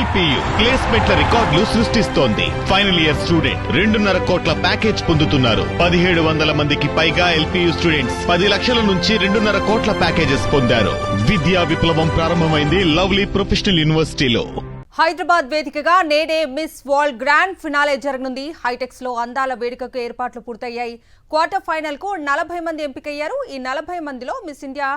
LPU ప్లేస్మెంట్ల రికార్డులు సృష్టిస్తోంది. Final year student 2.5 కోట్ల ప్యాకేజ్ పొందుతున్నారు. 1700 మందికి పైగా ఎల్పియు స్టూడెంట్స్ 10 లక్షల నుంచి 2.5 కోట్ల ప్యాకేజెస్ పొందారు. విద్యా విప్లవం ప్రారంభమైంది లవ్లీ ప్రొఫెషనల్ యూనివర్సిటీలో. హైదరాబాద్ వేదికగా నేడే మిస్ వరల్డ్ గ్రాండ్ ఫినాలే జరగనుంది. హైటెక్స్ లో అందాల వేడుకకు ఏర్పాట్లు పూర్తయ్యాయి. క్వార్టర్ ఫైనల్ కు 40 మంది ఎంపికయ్యారు. ఈ 40 మందిలో మిస్ ఇండియా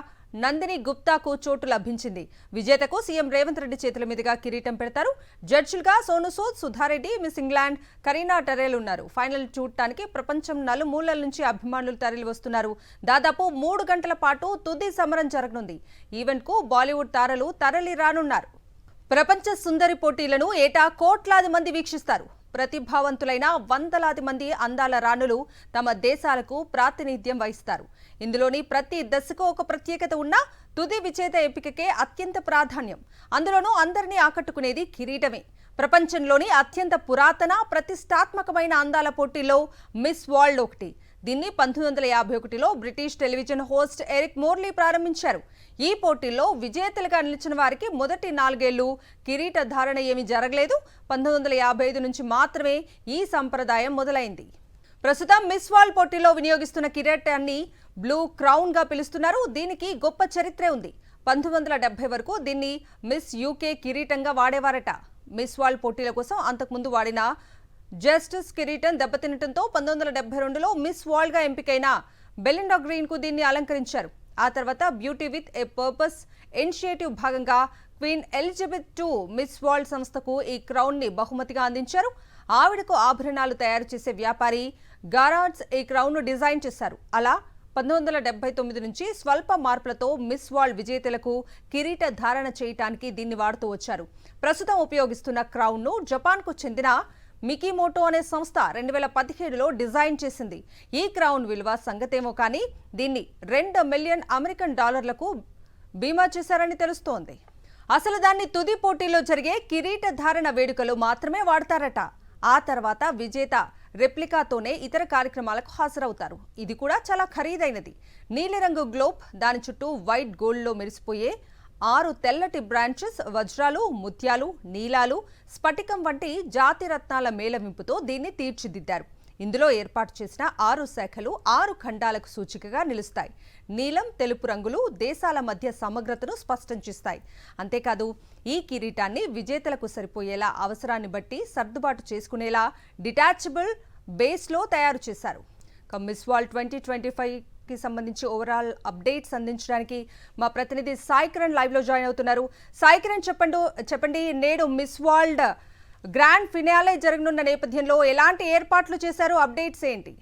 నందిని గుప్తాకు చోటు లభించింది. విజేతకు సీఎం రేవంత్ రెడ్డి చేతుల మీదుగా కిరీటం పెడతారు. జడ్జిలుగా సోను సూద్, సుధారెడ్డి, మిస్ ఇంగ్లాండ్ కరీనా టరెల్ ఉన్నారు. ఫైనల్ చూడటానికి ప్రపంచం నలుమూలల నుంచి అభిమానులు తరలి వస్తున్నారు. దాదాపు 3 గంటల పాటు తుది సమరం జరగనుంది. ఈవెంట్ కు బాలీవుడ్ తారలు తరలి రానున్నారు. ప్రపంచ సుందరి పోటీలను ఏటా కోట్లాది మంది వీక్షిస్తారు. ప్రతిభావంతులైన వందలాది మంది అందాల రాణులు తమ దేశాలకు ప్రాతినిధ్యం వహిస్తారు. ఇందులోని ప్రతి దశకు ఒక ప్రత్యేకత ఉన్నా తుది విజేత ఎంపికకే అత్యంత ప్రాధాన్యం. అందులోనూ అందరినీ ఆకట్టుకునేది కిరీటమే. ప్రపంచంలోని అత్యంత పురాతన ప్రతిష్టాత్మకమైన అందాల పోటీల్లో మిస్ వరల్డ్ ఒకటి. దీన్ని 1951లో బ్రిటిష్ టెలివిజన్ హోస్ట్ ఎరిక్ మోర్లీ ప్రారంభించారు. ఈ పోటీల్లో విజేతలుగా నిలిచిన వారికి మొదటి 4 ఏళ్లు కిరీట ధారణ ఏమీ జరగలేదు. 1955 నుంచి మాత్రమే ఈ సంప్రదాయం మొదలైంది. ప్రస్తుతం మిస్ వరల్డ్ పోటీలో వినియోగిస్తున్న కిరీటాన్ని బ్లూ క్రౌన్ గా పిలుస్తున్నారు. దీనికి గొప్ప చరిత్రే ఉంది. 1970 వరకు దీన్ని మిస్ యూకే కిరీటంగా వాడేవారట. మిస్ వరల్డ్ పోటీల కోసం అంతకుముందు వాడిన జస్టిస్ కిరీటం దెబ్బతినటంతో 1972లో మిస్ వరల్డ్ గా ఎంపికైన బెలిండా గ్రీన్ కు దీన్ని అలంకరించారు. ఆ తర్వాత beauty with a purpose initiative భాగంగా queen Elizabeth II miss world సంస్థకు ఈ క్రౌన్ ని బహుమతిగా అందించారు. ఆవిడకు ఆభరణాలు తయారు చేసే వ్యాపారి గారాడ్స్ ఈ క్రౌన్ ను డిజైన్ చేశారు. అలా 1979 నుంచి స్వల్ప మార్పులతో మిస్ వరల్డ్ విజేతలకు కిరీట ధారణ చేయడానికి దీన్ని వాడుతూ వచ్చారు. ప్రస్తుతం ఉపయోగిస్తున్న క్రౌన్ ను జపాన్ కు చెందిన మికీమోటో అనే సంస్థ 2017లో డిజైన్ చేసింది. ఈ క్రౌన్ విలువ సంగతేమో కానీ దీన్ని $2 మిలియన్ అమెరికన్ డాలర్లకు బీమా చేశారని తెలుస్తోంది. అసలు దాన్ని తుది పోటీలో జరిగే కిరీట ధారణ వేడుకలు మాత్రమే వాడతారట. ఆ తర్వాత విజేత రెప్లికాతోనే ఇతర కార్యక్రమాలకు హాజరవుతారు. ఇది కూడా చాలా ఖరీదైనది. నీలిరంగు గ్లోబ్, దాని చుట్టూ వైట్ గోల్డ్లో మెరిసిపోయే 6 తెల్లటి బ్రాంచెస్, వజ్రాలు, ముత్యాలు, నీలాలు, స్ఫటికం వంటి జాతి రత్నాల మేళవింపుతో దీన్ని తీర్చిదిద్దారు. ఇందులో ఏర్పాటు చేసిన 6 శాఖలు 6 ఖండాలకు సూచికగా నిలుస్తాయి. నీలం, తెలుపు రంగులు దేశాల మధ్య సమగ్రతను స్పష్టం చేస్తాయి. అంతేకాదు ఈ కిరీటాన్ని విజేతలకు సరిపోయేలా అవసరాన్ని బట్టి సర్దుబాటు చేసుకునేలా డిటాచబుల్ బేస్లో తయారు చేశారు. మిస్ వరల్డ్ 2025 కి సంబంధించి ఓవరాల్ అప్డేట్స్ అందించడానికి మా ప్రతినిధి సాయి కిరణ్ లైవ్ లో జాయిన్ అవుతున్నారు. సాయి కిరణ్ చెప్పండి, నేడు మిస్ వరల్డ్ గ్రాండ్ ఫినాలే జరగనున్న నేపథ్యంలో ఎలాంటి ఏర్పాట్లు చేశారు, అప్డేట్స్ ఏంటి?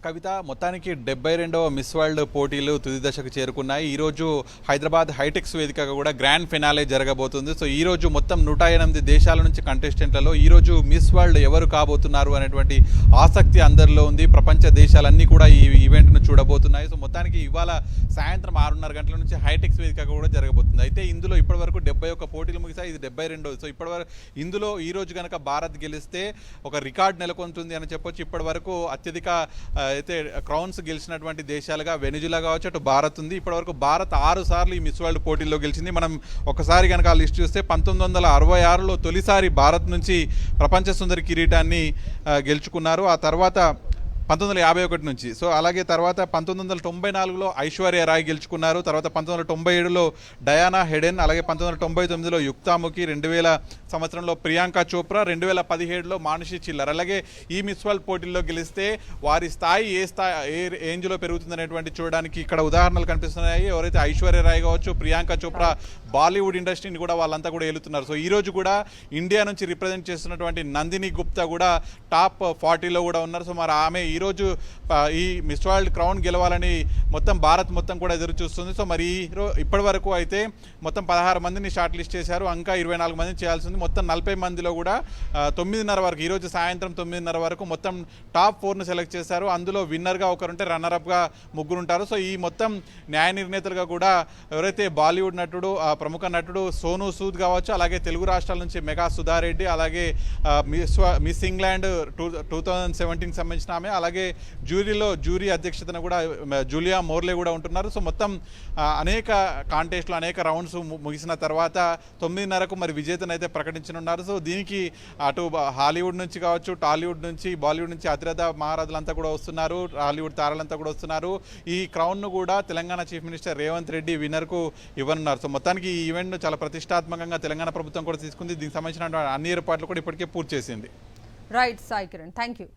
కవిత, మొత్తానికి 72వ మిస్ వరల్డ్ పోటీలు తుది దశకు చేరుకున్నాయి. ఈరోజు హైదరాబాద్ హైటెక్స్ వేదికగా కూడా గ్రాండ్ ఫినాలే జరగబోతుంది. సో ఈరోజు మొత్తం 108 దేశాల నుంచి కంటెస్టెంట్లలో ఈరోజు మిస్ వరల్డ్ ఎవరు కాబోతున్నారు అనేటువంటి ఆసక్తి అందరిలో ఉంది. ప్రపంచ దేశాలన్నీ కూడా ఈ ఈవెంట్ను చూడబోతున్నాయి. సో మొత్తానికి ఇవాళ సాయంత్రం 6:30 గంటల నుంచి హైటెక్స్ వేదికగా కూడా జరగబోతుంది. అయితే ఇందులో ఇప్పటివరకు 71 పోటీలు ముగిసాయి. ఇది 72వ. సో ఇప్పటివరకు ఇందులో ఈరోజు కనుక భారత్ గెలిస్తే ఒక రికార్డ్ నెలకొంటుంది అని చెప్పొచ్చు. ఇప్పటివరకు అత్యధిక అయితే క్రౌన్స్ గెలిచినటువంటి దేశాలుగా వెనిజులా కావచ్చు, అటు భారత్ ఉంది. ఇప్పటివరకు భారత్ 6 సార్లు ఈ మిస్ వరల్డ్ పోటీల్లో గెలిచింది. మనం ఒకసారి కనుక లిస్ట్ చూస్తే 1966లో తొలిసారి భారత్ నుంచి ప్రపంచ సుందరి కిరీటాన్ని గెలుచుకున్నారు. ఆ తర్వాత 1951 నుంచి. సో అలాగే తర్వాత 1994లో ఐశ్వర్య రాయ్ గెలుచుకున్నారు. తర్వాత 1997లో డయానా హెడెన్, అలాగే 1999లో యుక్తాముఖి, 2000 సంవత్సరంలో ప్రియాంక చోప్రా, 2017లో మానుషి చిల్లర్. అలాగే ఈ మిస్ వరల్డ్ పోటీల్లో గెలిస్తే వారి స్థాయి ఏ రేంజ్లో పెరుగుతుందనేటువంటి చూడడానికి ఇక్కడ ఉదాహరణలు కనిపిస్తున్నాయి. ఎవరైతే ఐశ్వర్య రాయ్ కావచ్చు, ప్రియాంక చోప్రా బాలీవుడ్ ఇండస్ట్రీని కూడా వాళ్ళంతా కూడా ఏలుతున్నారు. సో ఈరోజు కూడా ఇండియా నుంచి రిప్రజెంట్ చేస్తున్నటువంటి నందిని గుప్తా కూడా టాప్ 40లో కూడా ఉన్నారు. సో మరి ఆమె ఈరోజు ఈ మిస్ వరల్డ్ క్రౌన్ గెలవాలని మొత్తం భారత్ మొత్తం కూడా ఎదురు చూస్తుంది. సో మరి ఇప్పటి వరకు అయితే మొత్తం 16 మందిని షార్ట్ లిస్ట్ చేశారు. ఇంకా 24 మందిని చేయాల్సి ఉంది. మొత్తం 40 మందిలో కూడా 9:30 వరకు, ఈరోజు సాయంత్రం 9:30 వరకు మొత్తం టాప్ 4ను సెలెక్ట్ చేశారు. అందులో విన్నర్గా ఒకరుంటే రన్నర్అప్గా 3 ఉంటారు. సో ఈ మొత్తం న్యాయ నిర్ణేతలుగా కూడా ఎవరైతే బాలీవుడ్ నటుడు ప్రముఖ నటుడు సోను సూద్ కావచ్చు, అలాగే తెలుగు రాష్ట్రాల నుంచి మెగా సుధారెడ్డి, అలాగే మిస్ ఇంగ్లాండ్ 2017 సంబంధించిన ఆమె, అలాగే జ్యూరీ అధ్యక్షతన కూడా జూలియా మోర్లే కూడా ఉంటున్నారు. సో మొత్తం అనేక కాంటెస్ట్లు, అనేక రౌండ్స్ ముగిసిన తర్వాత 9:30కు మరి విజేతను అయితే ప్రకటించనున్నారు. సో దీనికి అటు హాలీవుడ్ నుంచి కావచ్చు, టాలీవుడ్ నుంచి, బాలీవుడ్ నుంచి అతిరథ మహారాజులంతా కూడా వస్తున్నారు, హాలీవుడ్ తారలంతా కూడా వస్తున్నారు. ఈ క్రౌన్ను కూడా తెలంగాణ చీఫ్ మినిస్టర్ రేవంత్ రెడ్డి విన్నర్కు ఇవ్వనున్నారు. సో మొత్తానికి ఈ ఈవెంట్ చాలా ప్రతిష్టాత్మకంగా తెలంగాణ ప్రభుత్వం కూడా తీసుకుంది. దీనికి సంబంధించిన అన్ని ఏర్పాట్లు కూడా ఇప్పటికే పూర్తి చేసింది. Right Sai Kiran, thank you.